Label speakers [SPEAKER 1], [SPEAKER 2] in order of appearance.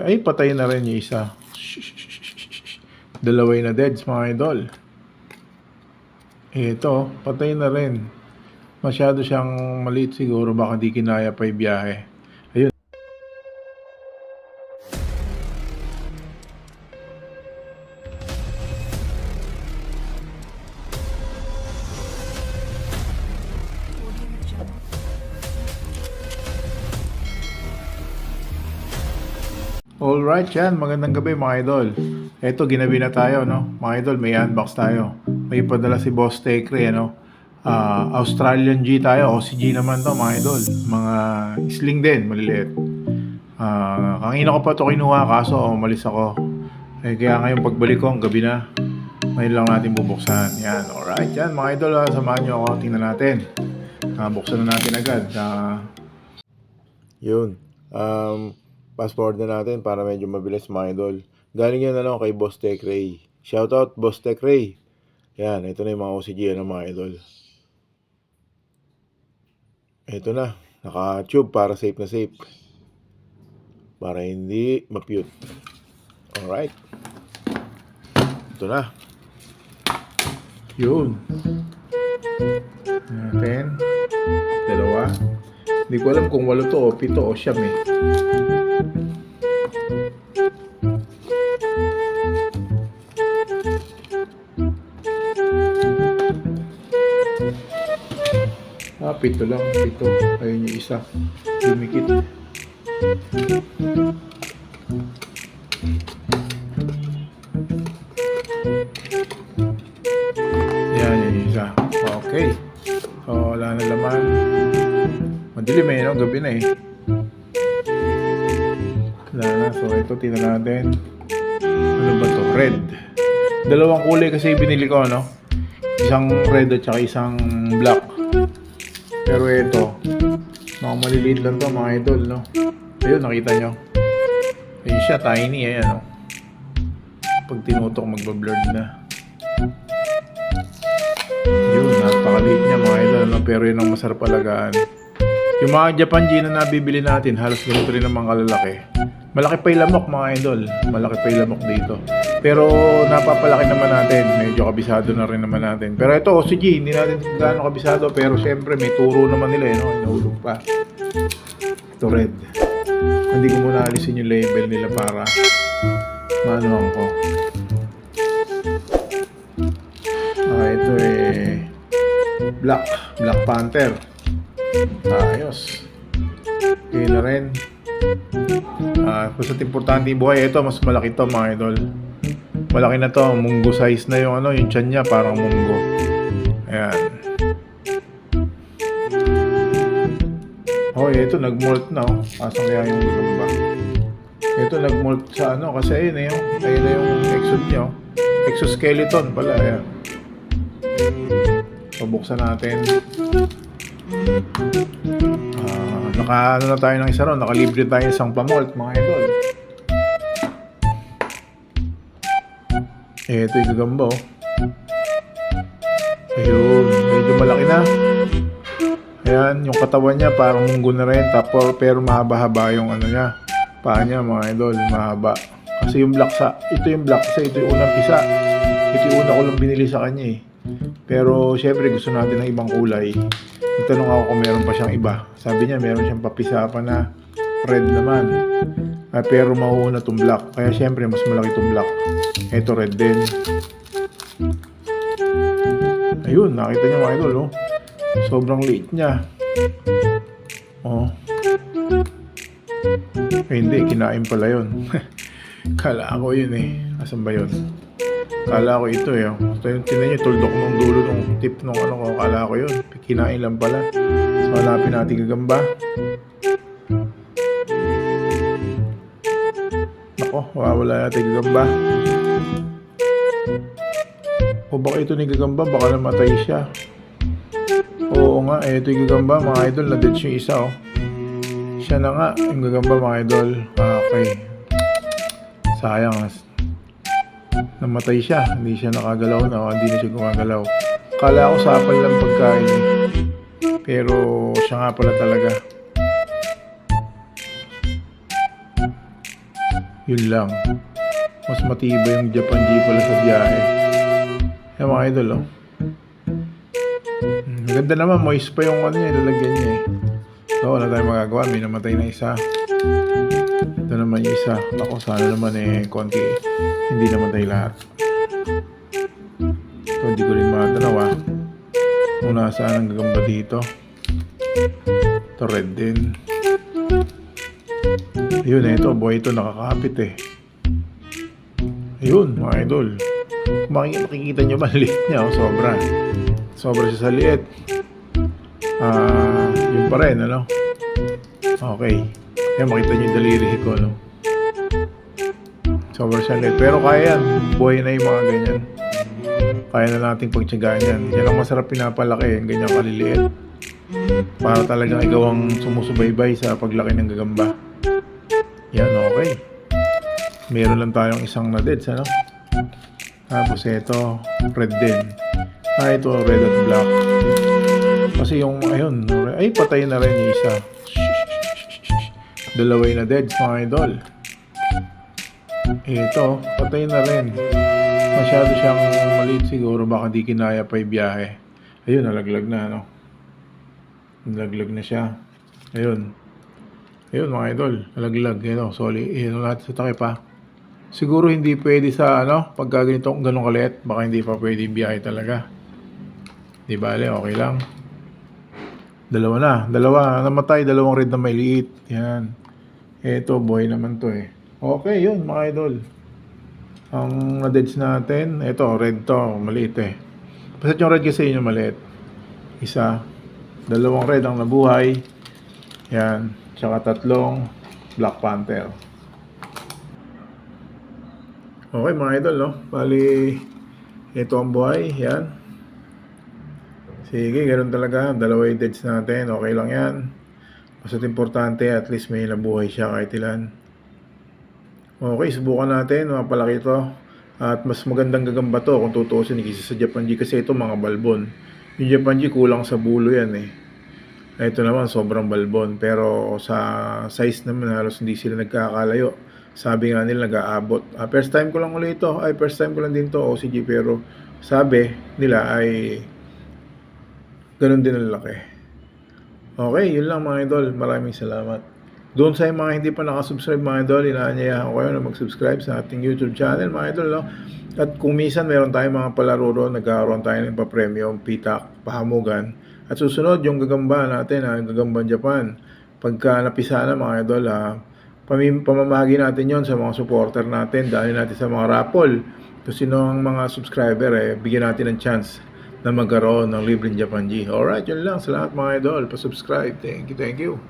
[SPEAKER 1] Ay, patay na rin yung isa. Dalaway na deads, mga idol. Ito, patay na rin. Masyado siyang maliit siguro. Baka di kinaya pa yung biyahe. Ayun. Alright yan, magandang gabi mga idol. Eto, ginabi na tayo, no? Mga idol, may unbox tayo. May padala si Boss Tekre, ano? Australian G tayo, OCG naman to mga idol. Mga sling din, maliliit. Kanina ko pa to kinuha, kaso umalis ako. Kaya ngayon pagbalik ko, ang gabi na. Ngayon lang natin bubuksan. Yan, alright yan mga idol. Samahan nyo ako, tingnan natin. Buksan na natin agad. Yun. Fast forward na natin para medyo mabilis mga idol. Galing yan kay Boss Tekre. Shoutout Boss Tekre. Yan, ito na yung mga OCG mga idol. Ito na, naka-tube para safe na safe. Para hindi ma-pute. Alright. Ito na. Yun. Natin. Dalawa. Hindi ko alam kung 8 to o 7 o siyam eh. Pito lang, pito. Ayun yung isa. Lumikit. Yan yung isa. Okay. So, wala na laman. Madilim eh, no? Gabi na eh. Wala na. So, ito, tingnan natin. Ano ba to? Red. Dalawang kulay kasi binili ko, no? Isang red at saka isang black. Pero ito, mga maliliit lang to mga idol, no? Ayun, nakita nyo. Ayun siya, tiny, ayan, no? Pag tinutok, magbablurred na. Yun, napakaliit niya mga idol, no? Pero yun ang masarap alagaan. Yung mga Japan G na nabibili natin, halos ganito rin ang mga kalalaki. Malaki pa yung lamok mga idol. Malaki pa yung lamok dito. Pero napapalaki naman natin. Medyo kabisado na rin naman natin. Pero ito OCG, hindi natin gaano kabisado. Pero syempre may turo naman nila, no? Inulong pa. Ito red. Hindi ko muna alisin yung label nila para maanuhan ko. Ito Black Panther. Ayos. Okay na rin. Basta importante yung buhay. Ito mas malaki to mga idol. Malaki na to, munggo size na yung yung tiyan niya parang munggo. Ayan. Ito nag-molt na Asan kaya yung gagamba? Ito nag-molt sa kasi ayun na yung exo niya exoskeleton pala. Ayan. Pabuksan natin. Naka na tayo ng isa ron. Nakalibre tayo isang pamolt mga idol. Ito yung gagamba Ayun, medyo malaki na. Ayan, yung katawan niya parang munggo na rin. Pero mahaba-haba yung niya. Paa niya mga idol, mahaba. Kasi yung black ito yung black kasi ito yung unang pisa. Ito yung una ko lang binili sa kanya Pero syempre gusto natin ng ibang kulay. Nagtanong ako kung meron pa siyang iba. Sabi niya meron siyang papisa pa na red naman. Pero mauuna itong black. Kaya syempre mas malaki itong black. Ito red din. Ayun, nakita niyo mga idol sobrang liit niya. Hindi, kinain pala yun. Kala ko yun Asan ba yun? Kala ko ito Tingnan niyo, tuldok ng dulo ng tip ng ko. Kala ko yun. Kinain lang pala. So, hanapin natin gagamba. Nako, wala natin gagamba. Baka ito ni gagamba, baka namatay siya. Oo nga, ito yung gagamba mga idol. Na-dead yung isa Siya na nga, yung gagamba mga idol. Okay. Sayang namatay siya, hindi siya nakagalaw hindi na siya gumagalaw. Kala ko sapal lang pagkain pero siya nga pala talaga. Yun lang. Mas matibay yung Japan G pala sa biyahe. Yan mga idol, oh. Ganda naman, moist pa yung ano niya, lalagyan niya eh. So, wala tayong magagawa. May namatay na isa. Ito naman yung isa. Ako, sana naman eh, konti. Hindi namatay lahat. Ito, hindi ko rin matanaw ah. Kung nasaan ang gagamba dito. Ito, red din. Ayun eh, ito, boy, ito nakakapit eh. Ayun, mga idol. Kung makikita nyo ba, liit niya, oh, sobra. Sobra siya sa liit. Yun pa rin, ano? Okay. Kaya makita nyo yung daliri ko, no? Sobra siya liit. Pero kaya yan. Buhay na yung mga ganyan. Kaya na nating pagtsagaan yan. Yan ang masarap pinapalaki, yung ganyan kaliliit. Para talagang ikaw ang sumusubaybay sa paglaki ng gagamba. Yan, okay. Meron lang tayong isang na deads, ano? Tapos ito, red din. Ito, red at black. Kasi yung, ayun, ay, patay na rin yung isa. Dalaway na deads, mga idol. Ito, patay na rin. Masyado siyang maliit siguro, baka di kinaya pa yung biyahe. Ayun, nalaglag na, no? Nalaglag na siya. Ayun. Ayun, mga idol, nalaglag. Ayun, sorry. Ayun, natin sa takip, ha? Siguro hindi pwede sa, ano, pagka ganitong ganong kalit, baka hindi pa pwede yung biyahe talaga. Di bale, okay lang. Dalawa namatay, dalawang red na may liit. Yan. Eto, boy naman to eh. Okay, yun mga idol. Ang na-deads natin, eto, red to, maliit eh. Basta yung red kasi yun yung maliit. Isa. Dalawang red ang nabuhay. Yan. Tsaka tatlong Black Panther. Okay mga idol, no? Bali, ito ang buhay. Yan. Sige, ganoon talaga. Dalawa yung deads natin. Okay lang yan. Basta't importante, at least may nabuhay siya kahit ilan. Okay, subukan natin. Mapalaki ito. At mas magandang gagamba to kung tutuusin kaysa sa Japan G. Kasi ito mga balbon. Yung Japan G kulang sa bulo yan eh. Ito naman sobrang balbon. Pero sa size naman halos hindi sila nagkakalayo. Sabi nga nila nag-aabot. First time ko lang ulit ito. First time ko lang din to OCG. Pero sabi nila ay ganun din ang laki. Okay, yun lang mga idol. Maraming salamat. Doon sa mga hindi pa nakasubscribe mga idol, inaanyayahan ko kayo na mag-subscribe sa ating YouTube channel mga idol. No? At kung minsan meron tayong mga palaro doon, nagkakaroon tayo ng pa-premium, pitak, pahamugan. At susunod yung gagamba natin, yung gagambang Japan. Pagka napisa na mga idol, pamamahagi natin yon sa mga supporter natin, dahil natin sa mga raffle. Kung sino ang mga subscriber, bigyan natin ng chance na magkaroon ng libreng Japan G. Alright, yun lang. Salamat mga idol. Pa-subscribe. Thank you.